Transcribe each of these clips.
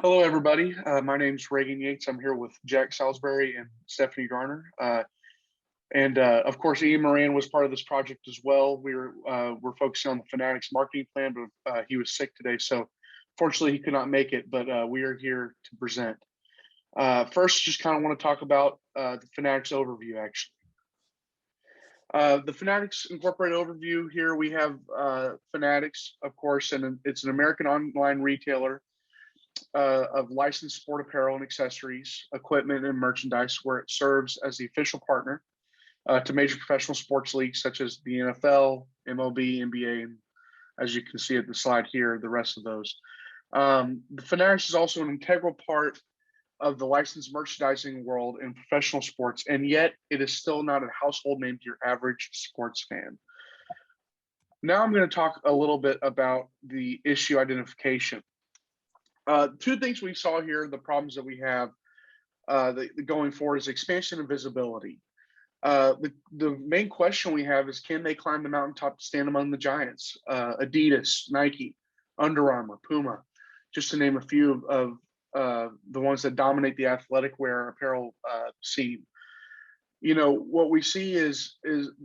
Hello, everybody. My name's Reagan Yates. I'm here with Jack Salisbury and Stephanie Garner. And of course, Ian Moran was part of this project as well. We're focusing on the Fanatics marketing plan, but he was sick today. So fortunately, he could not make it, but we are here to present. First, just kind of want to talk about the Fanatics overview, actually. The Fanatics Incorporated overview here, we have Fanatics, of course, and it's an American online retailer of licensed sport apparel and accessories, equipment, and merchandise, where it serves as the official partner to major professional sports leagues such as the NFL, MLB, NBA, and as you can see at the slide here, the rest of those. The Fanatics is also an integral part of the licensed merchandising world in professional sports, and yet it is still not a household name to your average sports fan. Now I'm going to talk a little bit about the issue identification. Two things we saw here, the problems that we have going forward is expansion and visibility. The main question we have is, can they climb the mountaintop to stand among the giants? Adidas, Nike, Under Armour, Puma, just to name a few of the ones that dominate the athletic wear apparel scene. You know, what we see is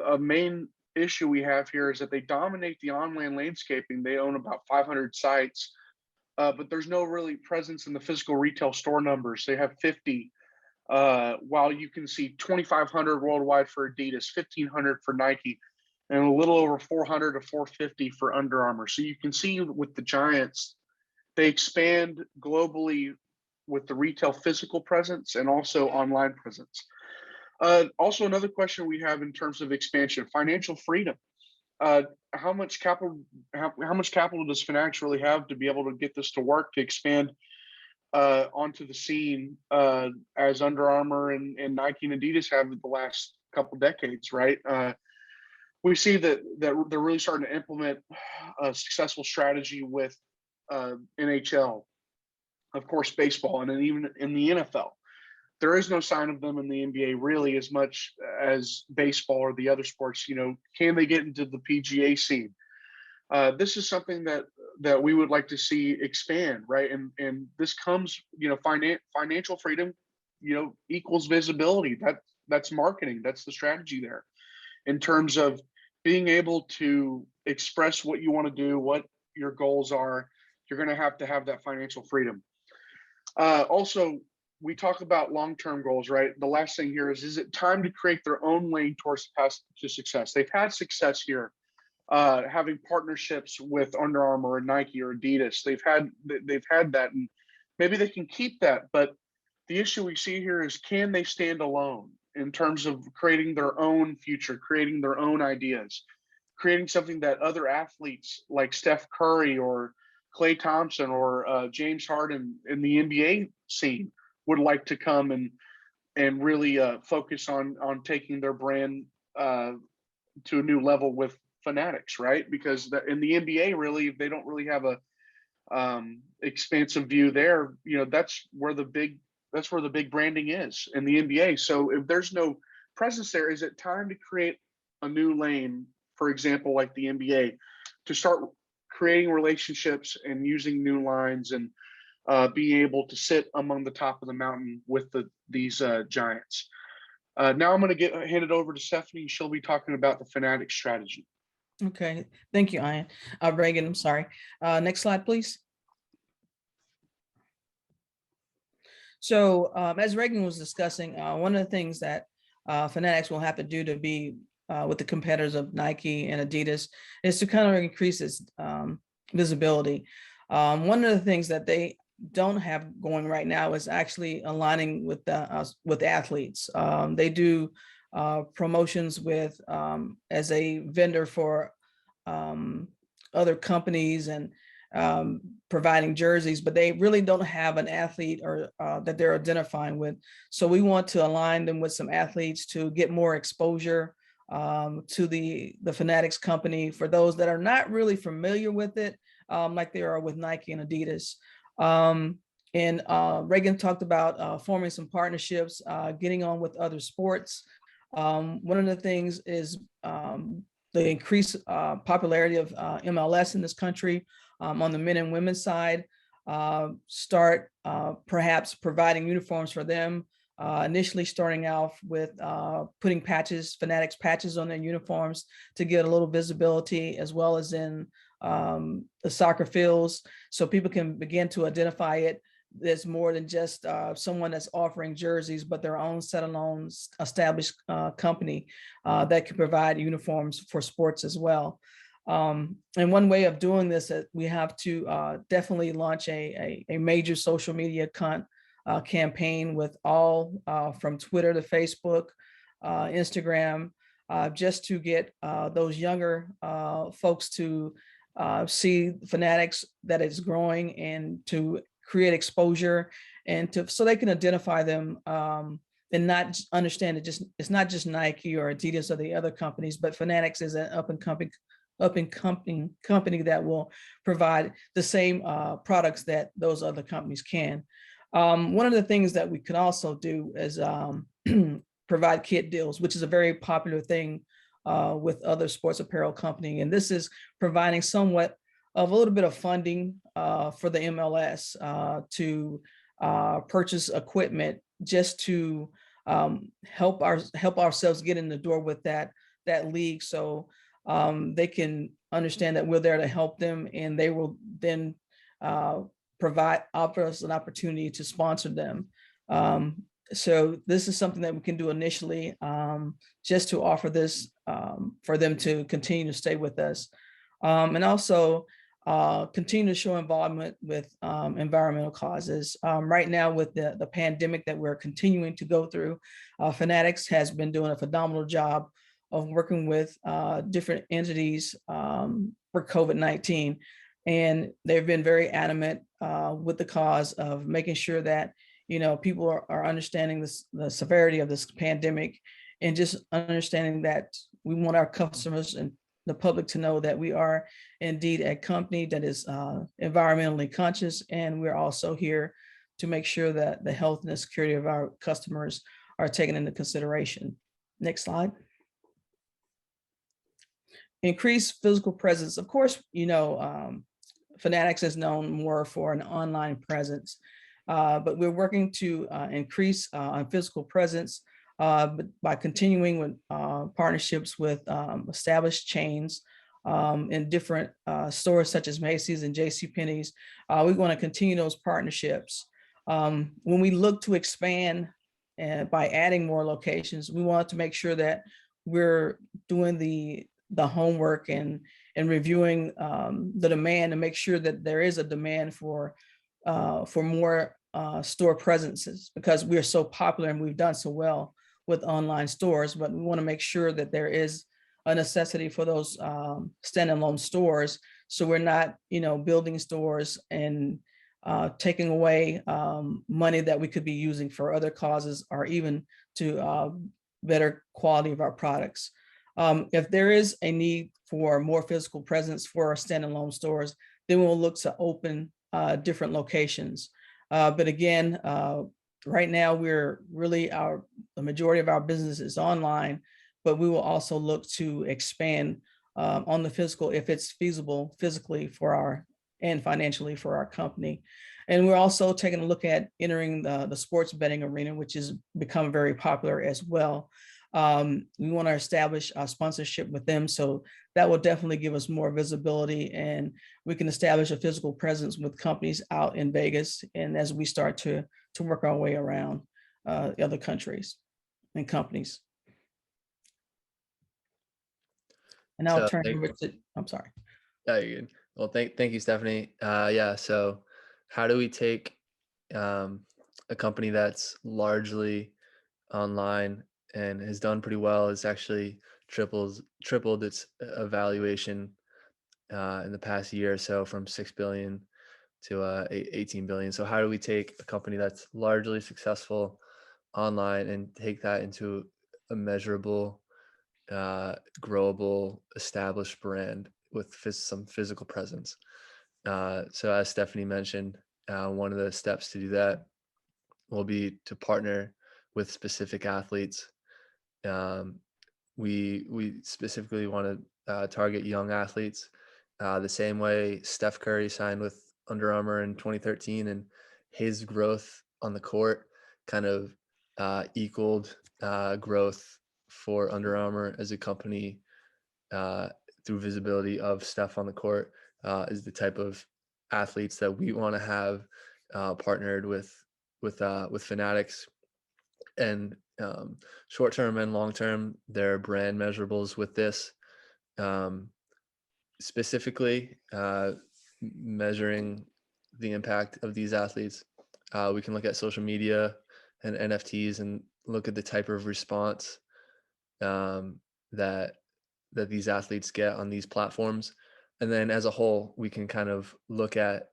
a main issue we have here is that they dominate the online landscaping. They own about 500 sites. But there's no really presence in the physical retail store numbers. They have 50, while you can see 2,500 worldwide for Adidas, 1,500 for Nike, and a little over 400 to 450 for Under Armour. So you can see with the giants, they expand globally with the retail physical presence and also online presence. Also, another question we have in terms of expansion, financial freedom. How much capital does Fanatics really have to be able to get this to work, to expand onto the scene as Under Armour and Nike and Adidas have in the last couple decades, right? We see that they're really starting to implement a successful strategy with NHL, of course, baseball, and then even in the NFL. There is no sign of them in the NBA really as much as baseball or the other sports. You know, can they get into the PGA scene? This is something that we would like to see expand, right? And this comes, you know, financial freedom, you know, equals visibility. That's marketing. That's the strategy there, in terms of being able to express what you want to do, what your goals are. You're going to have that financial freedom. Also, we talk about long-term goals, right? The last thing here is it time to create their own lane towards the path to success? They've had success here, having partnerships with Under Armour or Nike or Adidas. They've had that, and maybe they can keep that. But the issue we see here is, can they stand alone in terms of creating their own future, creating their own ideas, creating something that other athletes like Steph Curry or Klay Thompson or James Harden in the NBA scene would like to come and really focus on taking their brand to a new level with Fanatics, right? Because in the NBA, really, they don't really have a expansive view there. You know, that's where the big branding is in the NBA. So if there's no presence there, is it time to create a new lane, for example, like the NBA, to start creating relationships and using new lines and being able to sit among the top of the mountain with these giants. Now I'm going to hand it over to Stephanie. She'll be talking about the Fanatic strategy. Okay, thank you, Ian. Reagan, I'm sorry. Next slide, please. So as Reagan was discussing, one of the things that Fanatics will have to do to be with the competitors of Nike and Adidas is to kind of increase its visibility. One of the things that they don't have going right now is actually aligning with athletes. They do promotions with as a vendor for other companies and providing jerseys, but they really don't have an athlete or that they're identifying with. So we want to align them with some athletes to get more exposure to the Fanatics company for those that are not really familiar with it, like they are with Nike and Adidas. And Reagan talked about forming some partnerships, getting on with other sports. One of the things is the increased popularity of MLS in this country on the men and women's side. start perhaps providing uniforms for them. Initially starting off with putting patches, Fanatics patches on their uniforms to get a little visibility, as well as in the soccer fields, so people can begin to identify it. There's more than just someone that's offering jerseys, but their own set-alone established company that can provide uniforms for sports as well. And one way of doing this, we have to definitely launch a major social media campaign with all from Twitter to Facebook, Instagram, just to get those younger folks to see Fanatics, that it's growing, and to create exposure, and to so they can identify them, and not understand it. Just it's not just Nike or Adidas or the other companies, but Fanatics is an up and coming company that will provide the same products that those other companies can. One of the things that we could also do is provide kit deals, which is a very popular thing with other sports apparel company. And this is providing somewhat of a little bit of funding for the MLS to purchase equipment, just to help ourselves get in the door with that league, so they can understand that we're there to help them, and they will then offer us an opportunity to sponsor them. So this is something that we can do initially, just to offer this for them to continue to stay with us, and also continue to show involvement with environmental causes. Right now, with the pandemic that we're continuing to go through, Fanatics has been doing a phenomenal job of working with different entities for COVID-19. And they've been very adamant with the cause of making sure that, people are understanding the severity of this pandemic, and just understanding that we want our customers and the public to know that we are indeed a company that is environmentally conscious, and we're also here to make sure that the health and the security of our customers are taken into consideration. Next slide. Increased physical presence. Of course, Fanatics is known more for an online presence, but we're working to increase physical presence by continuing with partnerships with established chains in different stores such as Macy's and JCPenney's. We want to continue those partnerships. When we look to expand by adding more locations, we want to make sure that we're doing the homework and reviewing the demand, to make sure that there is a demand for more store presences, because we are so popular and we've done so well with online stores. But we want to make sure that there is a necessity for those standalone stores, so we're not building stores and taking away money that we could be using for other causes, or even to better quality of our products. If there is a need for more physical presence for our standalone stores, then we'll look to open different locations. But again, right now we're really the majority of our business is online, but we will also look to expand on the physical if it's feasible physically and financially for our company. And we're also taking a look at entering the sports betting arena, which has become very popular as well. We want to establish a sponsorship with them, so that will definitely give us more visibility, and we can establish a physical presence with companies out in Vegas, and as we start to work our way around the other countries and companies. And I'll turn over to, I'm sorry. Yeah, you're good. Well, thank you, Stephanie. Yeah, so how do we take a company that's largely online and has done pretty well? It's actually tripled its evaluation in the past year or so, from 6 billion to 18 billion. So how do we take a company that's largely successful online and take that into a measurable, growable, established brand with some physical presence? So as Stephanie mentioned, one of the steps to do that will be to partner with specific athletes. We specifically want to target young athletes, the same way Steph Curry signed with Under Armour in 2013, and his growth on the court kind of equaled growth for Under Armour as a company through visibility of stuff on the court. Is the type of athletes that we want to have partnered with Fanatics. And short term and long term, there are brand measurables with this. Specifically, measuring the impact of these athletes, we can look at social media and NFTs and look at the type of response that these athletes get on these platforms. And then as a whole, we can kind of look at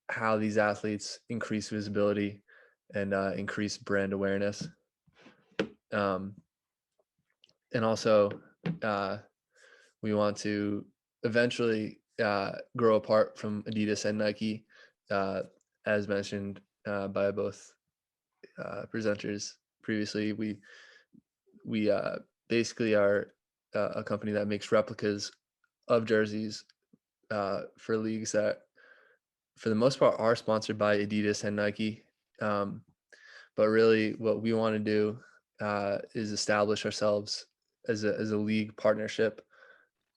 how these athletes increase visibility and increase brand awareness. And also, we want to eventually grow apart from Adidas and Nike, as mentioned by both presenters previously. We basically are a company that makes replicas of jerseys for leagues that, for the most part, are sponsored by Adidas and Nike. But really, what we want to do is establish ourselves as a league partnership.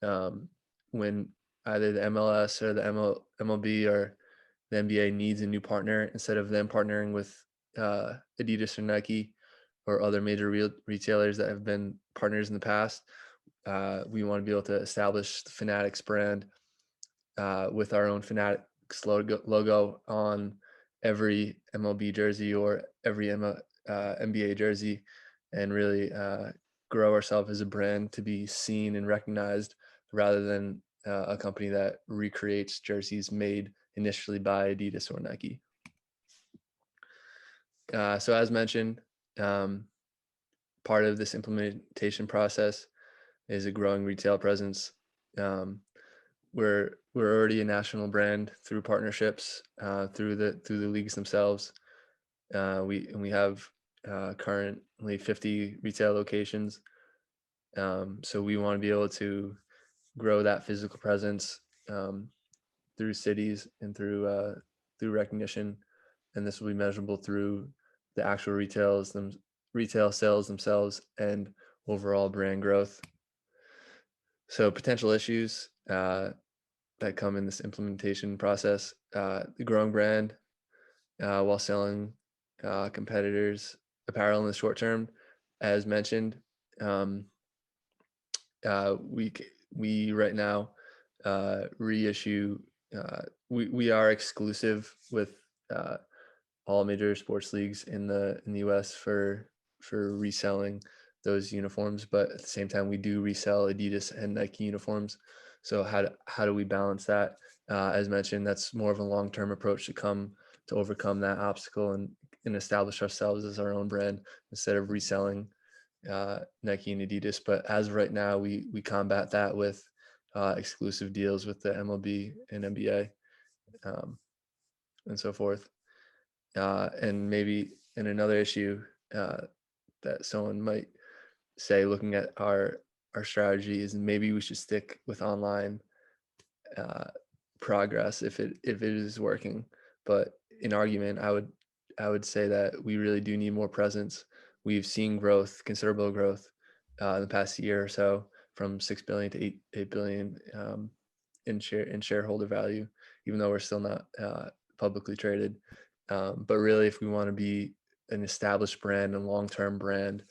When either the MLS or the MLB or the NBA needs a new partner, instead of them partnering with Adidas or Nike or other major retailers that have been partners in the past, we want to be able to establish the Fanatics brand with our own Fanatics logo on every MLB jersey or every NBA jersey, and really grow ourselves as a brand to be seen and recognized, rather than a company that recreates jerseys made initially by Adidas or Nike. So as mentioned, part of this implementation process is a growing retail presence. We're already a national brand through partnerships through the leagues themselves. We have currently 50 retail locations. So we want to be able to grow that physical presence through cities and through recognition, and this will be measurable through the actual retail sales themselves and overall brand growth. So potential issues that come in this implementation process: the growing brand while selling competitors' apparel in the short term, as mentioned. We right now reissue. We are exclusive with all major sports leagues in the U.S. for reselling those uniforms, but at the same time we do resell Adidas and Nike uniforms. So how do we balance that? As mentioned, that's more of a long-term approach to overcome that obstacle and establish ourselves as our own brand instead of reselling Nike and Adidas. But as of right now, we combat that with exclusive deals with the MLB and NBA and so forth. And maybe in another issue that someone might say, looking at our strategy, is maybe we should stick with online progress if it is working. But in argument, I would say that we really do need more presence. We've seen growth, considerable growth in the past year or so, from 6 billion to 8 billion in shareholder value, even though we're still not publicly traded. But really, if we want to be an established brand and long-term brand,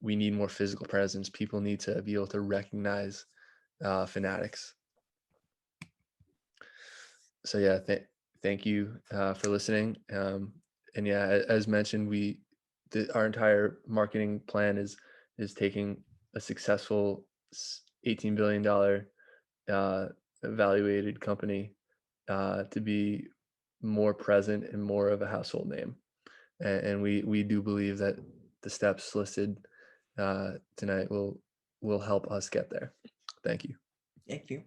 we need more physical presence. People need to be able to recognize Fanatics. So yeah, thank you for listening. And yeah, as mentioned, our entire marketing plan is taking a successful $18 billion evaluated company to be more present and more of a household name. And we do believe that the steps listed tonight will help us get there. Thank you. Thank you.